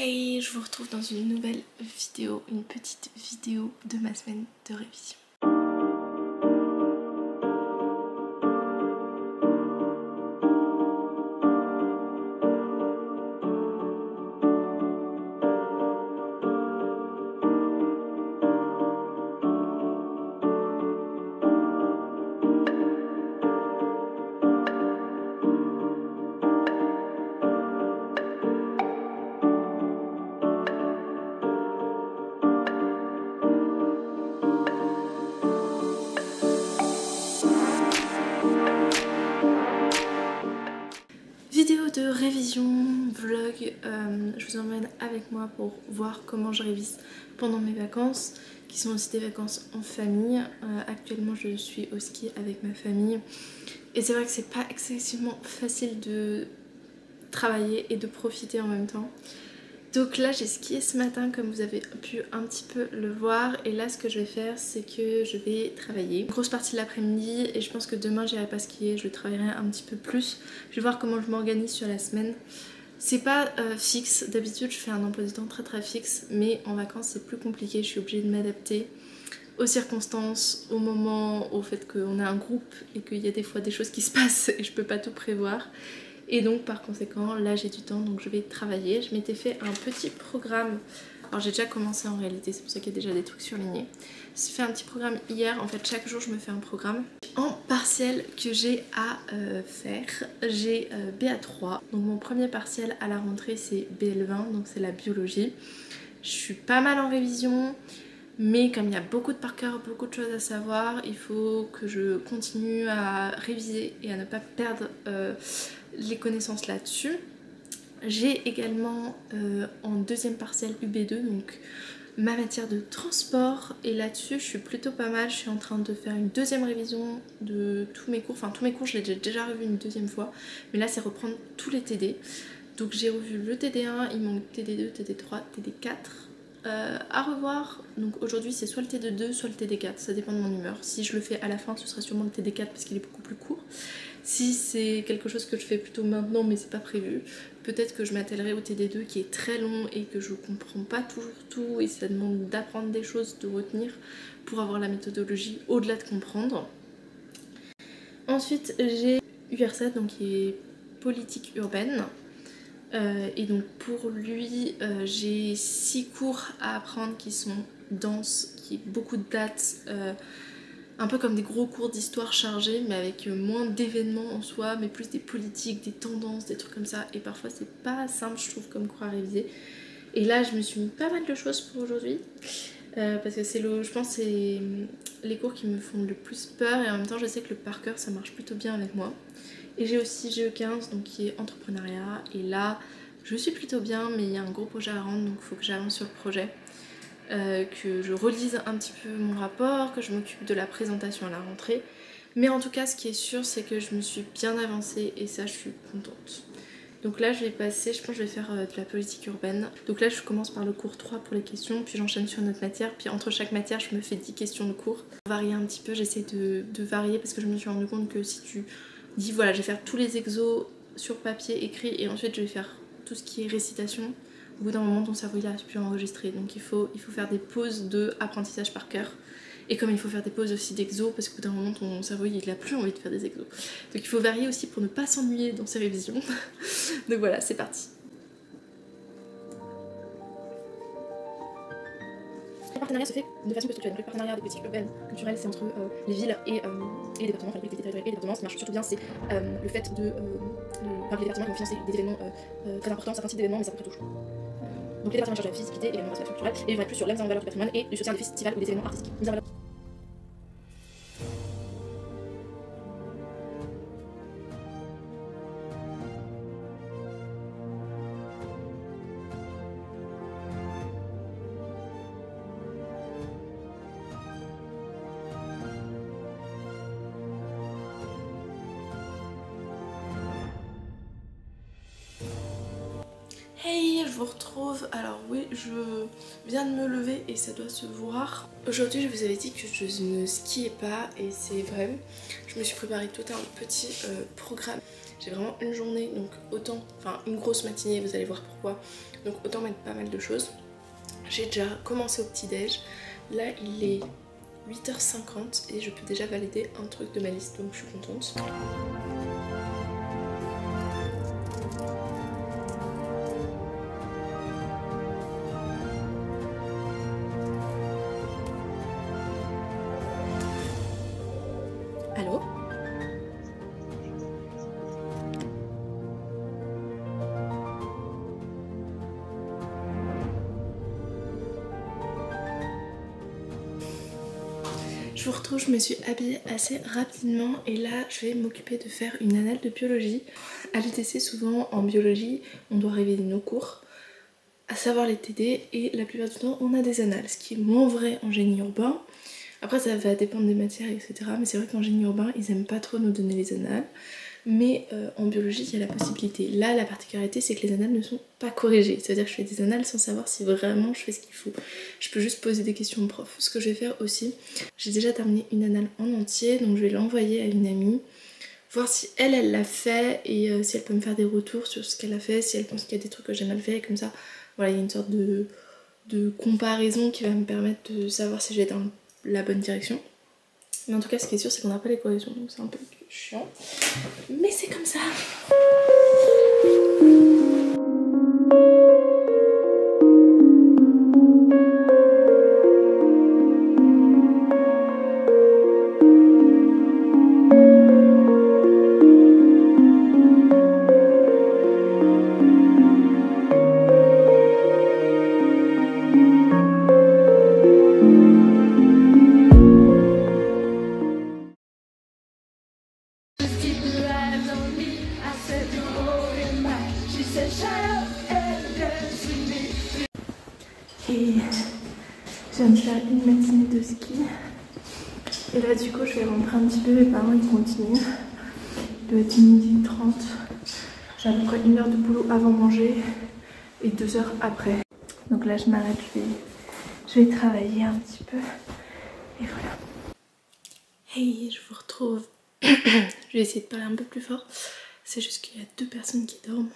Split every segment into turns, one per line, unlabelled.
Hey, je vous retrouve dans une nouvelle vidéo, une petite vidéo de ma semaine de révision. Vidéo de révision, vlog, je vous emmène avec moi pour voir comment je révise pendant mes vacances, qui sont aussi des vacances en famille. Actuellement je suis au ski avec ma famille et c'est vrai que c'est pas excessivement facile de travailler et de profiter en même temps. Donc là j'ai skié ce matin comme vous avez pu un petit peu le voir, et là ce que je vais faire c'est que je vais travailler une grosse partie de l'après-midi, et je pense que demain j'irai pas skier, je travaillerai un petit peu plus. Je vais voir comment je m'organise sur la semaine. C'est pas fixe, d'habitude je fais un emploi du temps très fixe, mais en vacances c'est plus compliqué, je suis obligée de m'adapter aux circonstances, au moment, au fait qu'on a un groupe et qu'il y a des fois des choses qui se passent et je peux pas tout prévoir. Et donc par conséquent là j'ai du temps, donc je vais travailler. Je m'étais fait un petit programme, alors j'ai déjà commencé en réalité, c'est pour ça qu'il y a déjà des trucs surlignés. J'ai fait un petit programme hier, en fait chaque jour je me fais un programme. En partiel que j'ai à faire, j'ai BA3, donc mon premier partiel à la rentrée c'est BL20, donc c'est la biologie. Je suis pas mal en révision, mais comme il y a beaucoup de par cœur, beaucoup de choses à savoir, il faut que je continue à réviser et à ne pas perdre les connaissances là-dessus. J'ai également en deuxième partiel UB2, donc ma matière de transport, et là-dessus je suis plutôt pas mal. Je suis en train de faire une deuxième révision de tous mes cours, enfin tous mes cours je l'ai déjà revu une deuxième fois, mais là c'est reprendre tous les TD. Donc j'ai revu le TD1, il manque TD2, TD3, TD4 à revoir. Donc aujourd'hui c'est soit le TD2 soit le TD4, ça dépend de mon humeur. Si je le fais à la fin ce sera sûrement le TD4 parce qu'il est beaucoup plus court. Si c'est quelque chose que je fais plutôt maintenant mais c'est pas prévu, peut-être que je m'attellerai au TD2 qui est très long et que je comprends pas toujours tout, et ça demande d'apprendre des choses, de retenir pour avoir la méthodologie au-delà de comprendre. Ensuite j'ai UR7, donc qui est politique urbaine. Et donc pour lui j'ai 6 cours à apprendre qui sont denses, qui est beaucoup de dates, un peu comme des gros cours d'histoire chargés mais avec moins d'événements en soi, mais plus des politiques, des tendances, des trucs comme ça, et parfois c'est pas simple je trouve comme cours à réviser. Et là je me suis mis pas mal de choses pour aujourd'hui, parce que c'est je pense c'est les cours qui me font le plus peur, et en même temps je sais que le par cœur ça marche plutôt bien avec moi. Et j'ai aussi GE15 donc qui est entrepreneuriat, et là je suis plutôt bien mais il y a un gros projet à rendre, donc il faut que j'avance sur le projet, que je relise un petit peu mon rapport, que je m'occupe de la présentation à la rentrée. Mais en tout cas ce qui est sûr c'est que je me suis bien avancée et ça je suis contente. Donc là je vais passer, je pense que je vais faire de la politique urbaine. Donc là je commence par le cours 3 pour les questions, puis j'enchaîne sur une autre matière, puis entre chaque matière je me fais 10 questions de cours. Pour varier un petit peu, j'essaie de varier parce que je me suis rendu compte que si tu dis voilà je vais faire tous les exos sur papier écrit et ensuite je vais faire tout ce qui est récitation, au bout d'un moment ton cerveau il a plus enregistré, donc il faut faire des pauses de apprentissage par cœur. Et comme il faut faire des pauses aussi d'exo, parce qu'au bout d'un moment ton cerveau il a plus envie de faire des exos. Donc il faut varier aussi pour ne pas s'ennuyer dans ses révisions. Donc voilà, c'est parti. Le partenariat se fait de façon peu structurée. Donc le partenariat des politiques urbaines, culturelles, c'est entre les villes et les départements, enfin les collectivités territoriales et les départements. Ce qui marche surtout bien, c'est le fait de les départements qui vont financer des événements très importants, certains types d'événements, mais ça peut tout. Donc les départements chargés de la physique et également de l'action culturelle, et ils vont être plus sur la mise en valeur du patrimoine et du soutien des festivals ou des événements artistiques. Mise en valeur. Hey, je vous retrouve. Alors oui, je viens de me lever et ça doit se voir. Aujourd'hui je vous avais dit que je ne skiais pas, et c'est vrai. Je me suis préparé tout un petit programme j'ai vraiment une journée, donc autant, enfin une grosse matinée, vous allez voir pourquoi, donc autant mettre pas mal de choses. J'ai déjà commencé au petit-déj, là il est 8h50 et je peux déjà valider un truc de ma liste, donc je suis contente. Allô ? Je vous retrouve, je me suis habillée assez rapidement et là je vais m'occuper de faire une annale de biologie. À l'UTC souvent en biologie on doit réviser nos cours, à savoir les TD, et la plupart du temps on a des annales, ce qui est moins vrai en génie urbain. Après ça va dépendre des matières etc, mais c'est vrai qu'en génie urbain ils aiment pas trop nous donner les annales. Mais en biologie il y a la possibilité. Là la particularité c'est que les annales ne sont pas corrigées, c'est-à-dire que je fais des annales sans savoir si vraiment je fais ce qu'il faut. Je peux juste poser des questions au prof. Ce que je vais faire aussi, j'ai déjà terminé une annale en entier, donc je vais l'envoyer à une amie, voir si elle l'a fait et si elle peut me faire des retours sur ce qu'elle a fait, si elle pense qu'il y a des trucs que j'ai mal fait, comme ça voilà, il y a une sorte de comparaison qui va me permettre de savoir si je vais dans la bonne direction. Mais en tout cas ce qui est sûr c'est qu'on n'a pas les corrections, donc c'est un peu chiant, mais c'est comme ça. Et je viens de faire une matinée de ski. Et là du coup je vais rentrer un petit peu, mes parents ils continuent. Il doit être 12h30. J'ai à peu près 1 heure de boulot avant manger et 2 heures après. Donc là je m'arrête, je vais travailler un petit peu. Et voilà. Hey, je vous retrouve. Je vais essayer de parler un peu plus fort. C'est juste qu'il y a 2 personnes qui dorment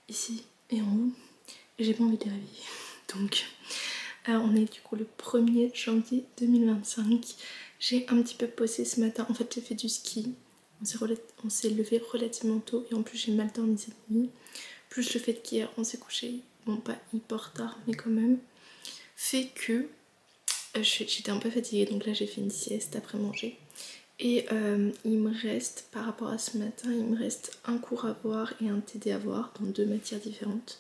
ici et en haut. Et j'ai pas envie de les réveiller. Donc on est du coup le 1er janvier 2025. J'ai un petit peu posé ce matin. En fait j'ai fait du ski. On s'est levé relativement tôt et en plus j'ai mal dormi cette nuit. Plus le fait qu'hier on s'est couché, bon pas hyper tard mais quand même, fait que j'étais un peu fatiguée, donc là j'ai fait une sieste après manger. Et il me reste, par rapport à ce matin, il me reste un cours à voir et un TD à voir dans 2 matières différentes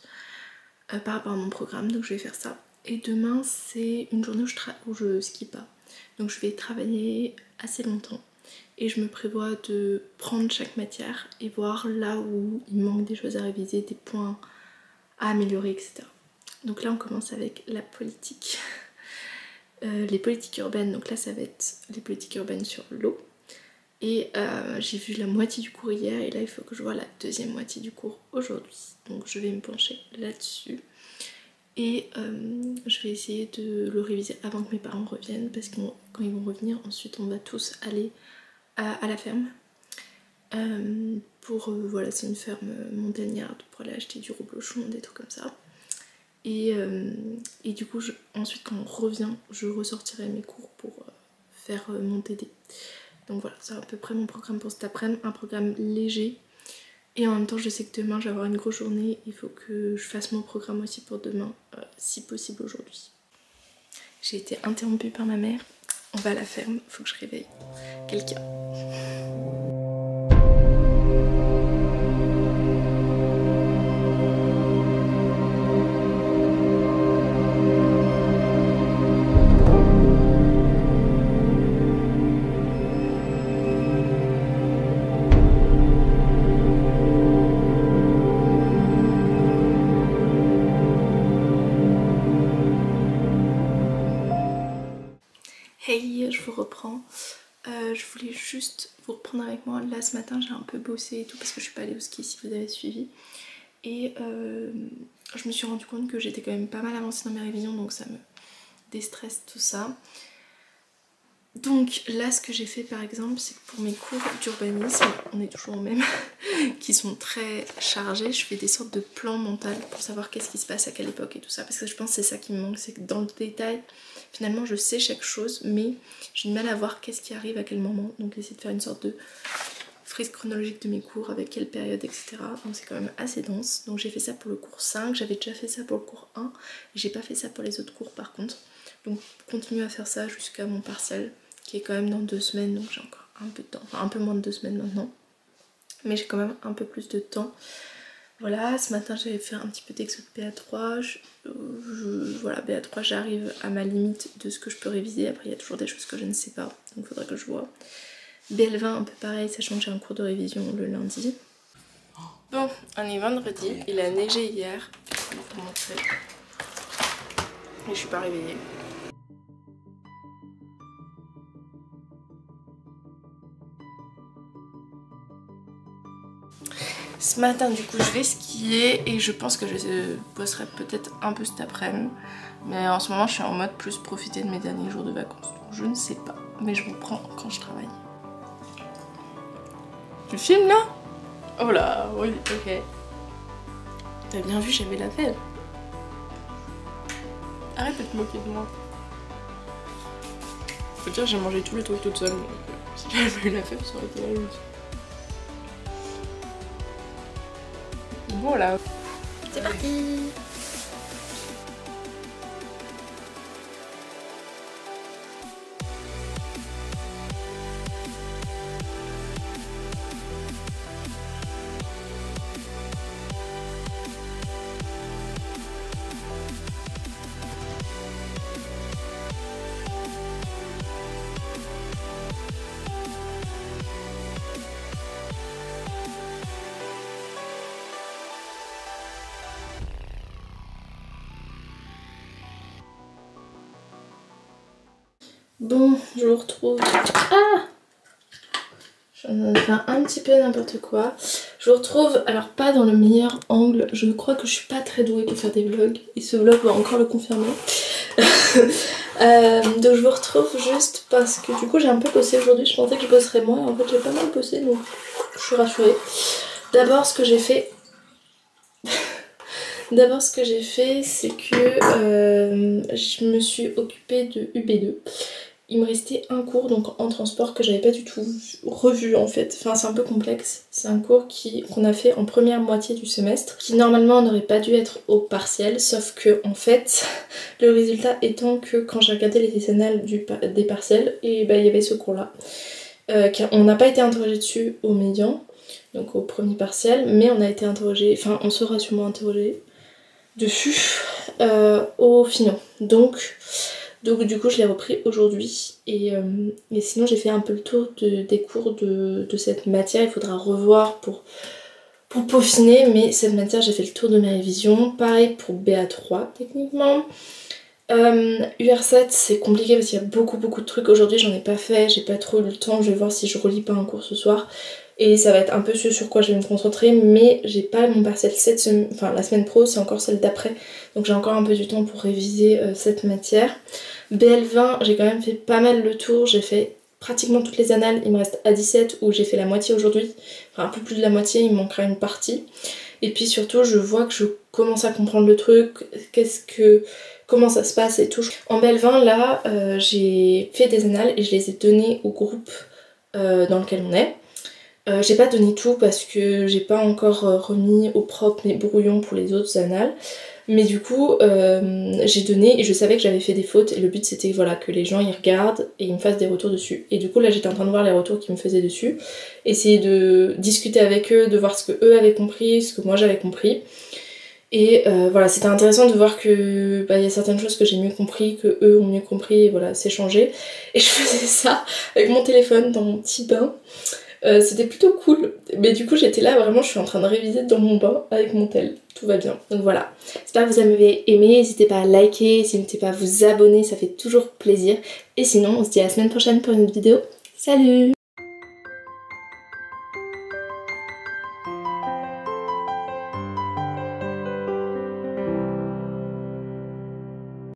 par rapport à mon programme, donc je vais faire ça. Et demain c'est une journée où je skie pas, donc je vais travailler assez longtemps. Et je me prévois de prendre chaque matière et voir là où il manque des choses à réviser, des points à améliorer, etc. Donc là on commence avec la politique. Les politiques urbaines, donc là ça va être les politiques urbaines sur l'eau. Et j'ai vu la moitié du cours hier et là il faut que je vois la deuxième moitié du cours aujourd'hui. Donc je vais me pencher là-dessus. Et je vais essayer de le réviser avant que mes parents reviennent parce que quand ils vont revenir, ensuite on va tous aller à la ferme. Voilà, c'est une ferme montagnarde pour aller acheter du reblochon, des trucs comme ça. Et du coup, ensuite quand on revient, je ressortirai mes cours pour faire mon TD. Donc voilà, c'est à peu près mon programme pour cet après-midi, un programme léger. Et en même temps, je sais que demain, je vais avoir une grosse journée. Il faut que je fasse mon programme aussi pour demain, si possible aujourd'hui. J'ai été interrompue par ma mère. On va à la ferme, il faut que je réveille quelqu'un. Hey, je vous reprends. Je voulais juste vous reprendre avec moi. Là ce matin j'ai un peu bossé et tout parce que je suis pas allée au ski si vous avez suivi. Et je me suis rendu compte que j'étais quand même pas mal avancée dans mes révisions, donc ça me déstresse tout ça. Donc là ce que j'ai fait par exemple, c'est que pour mes cours d'urbanisme, on est toujours au même, qui sont très chargés, je fais des sortes de plans mentaux pour savoir qu'est-ce qui se passe à quelle époque et tout ça, parce que je pense que c'est ça qui me manque, c'est que dans le détail finalement je sais chaque chose mais j'ai du mal à voir qu'est-ce qui arrive à quel moment, donc essayer de faire une sorte de frise chronologique de mes cours avec quelle période, etc. Donc c'est quand même assez dense. Donc j'ai fait ça pour le cours 5, j'avais déjà fait ça pour le cours 1 et j'ai pas fait ça pour les autres cours par contre. Donc continue à faire ça jusqu'à mon partiel qui est quand même dans 2 semaines, donc j'ai encore un peu de temps, enfin un peu moins de 2 semaines maintenant, mais j'ai quand même un peu plus de temps. Voilà, ce matin j'avais fait un petit peu d'exo de BA3, voilà, BA3 j'arrive à ma limite de ce que je peux réviser, après il y a toujours des choses que je ne sais pas, donc il faudrait que je vois. BL20 un peu pareil, sachant que j'ai un cours de révision le lundi. Bon, on est vendredi, il a neigé hier, je vais vous montrer. Et je suis pas réveillée. Ce matin du coup je vais skier et je pense que je bosserai peut-être un peu cet après-midi. Mais en ce moment je suis en mode plus profiter de mes derniers jours de vacances. Donc je ne sais pas, mais je vous prends quand je travaille. Tu filmes là? Oh là, oui, ok. T'as bien vu, j'avais la fève. Arrête de te moquer de moi. Faut dire, j'ai mangé tous les trucs toute seule. Donc, si j'avais pas eu la fève, ça aurait été la honte. Voilà. C'est parti. Bon, je vous retrouve. Ah! Je suis en train de faire un petit peu n'importe quoi. Je vous retrouve, alors pas dans le meilleur angle. Je crois que je suis pas très douée pour faire des vlogs. Et ce vlog va encore le confirmer. Donc je vous retrouve juste parce que du coup j'ai un peu bossé aujourd'hui. Je pensais que je bosserais moins. En fait j'ai pas mal bossé donc je suis rassurée. D'abord ce que j'ai fait... D'abord ce que j'ai fait c'est que je me suis occupée de UB2. Il me restait un cours donc en transport que j'avais pas du tout revu en fait. Enfin c'est un peu complexe. C'est un cours qu'on a fait en première moitié du semestre, qui normalement n'aurait pas dû être au partiel, sauf que en fait le résultat étant que quand j'ai regardé les annales des partiels, et bah il y avait ce cours là. On n'a pas été interrogé dessus au médian, donc au premier partiel, mais on a été interrogé, enfin on sera sûrement interrogé dessus au finaux. Donc du coup je l'ai repris aujourd'hui et sinon j'ai fait un peu le tour des cours de cette matière. Il faudra revoir pour peaufiner, mais cette matière j'ai fait le tour de mes révisions. Pareil pour BA3 techniquement. UR7 c'est compliqué parce qu'il y a beaucoup de trucs. Aujourd'hui j'en ai pas fait, j'ai pas trop eu le temps, je vais voir si je relis pas un cours ce soir. Et ça va être un peu ce sur quoi je vais me concentrer, mais j'ai pas mon partiel cette semaine, enfin la semaine pro, c'est encore celle d'après. Donc j'ai encore un peu du temps pour réviser cette matière. BL20, j'ai quand même fait pas mal le tour, j'ai fait pratiquement toutes les annales, il me reste A17 où j'ai fait la moitié aujourd'hui. Enfin un peu plus de la moitié, il me manquera une partie. Et puis surtout je vois que je commence à comprendre le truc, comment ça se passe et tout. En BL20 là, j'ai fait des annales et je les ai données au groupe dans lequel on est. J'ai pas donné tout parce que j'ai pas encore remis au propre mes brouillons pour les autres annales. Mais du coup j'ai donné et je savais que j'avais fait des fautes et le but c'était voilà, que les gens y regardent et ils me fassent des retours dessus. Et du coup là j'étais en train de voir les retours qu'ils me faisaient dessus, essayer de discuter avec eux, de voir ce que eux avaient compris, ce que moi j'avais compris. Et voilà, c'était intéressant de voir que y a certaines choses que j'ai mieux compris, que eux ont mieux compris, et voilà, s'échanger. Et je faisais ça avec mon téléphone dans mon petit bain. C'était plutôt cool, mais du coup j'étais là, vraiment je suis en train de réviser dans mon bain avec mon tel, tout va bien. Donc voilà, j'espère que vous avez aimé, n'hésitez pas à liker, n'hésitez pas à vous abonner, ça fait toujours plaisir. Et sinon on se dit à la semaine prochaine pour une autre vidéo, salut!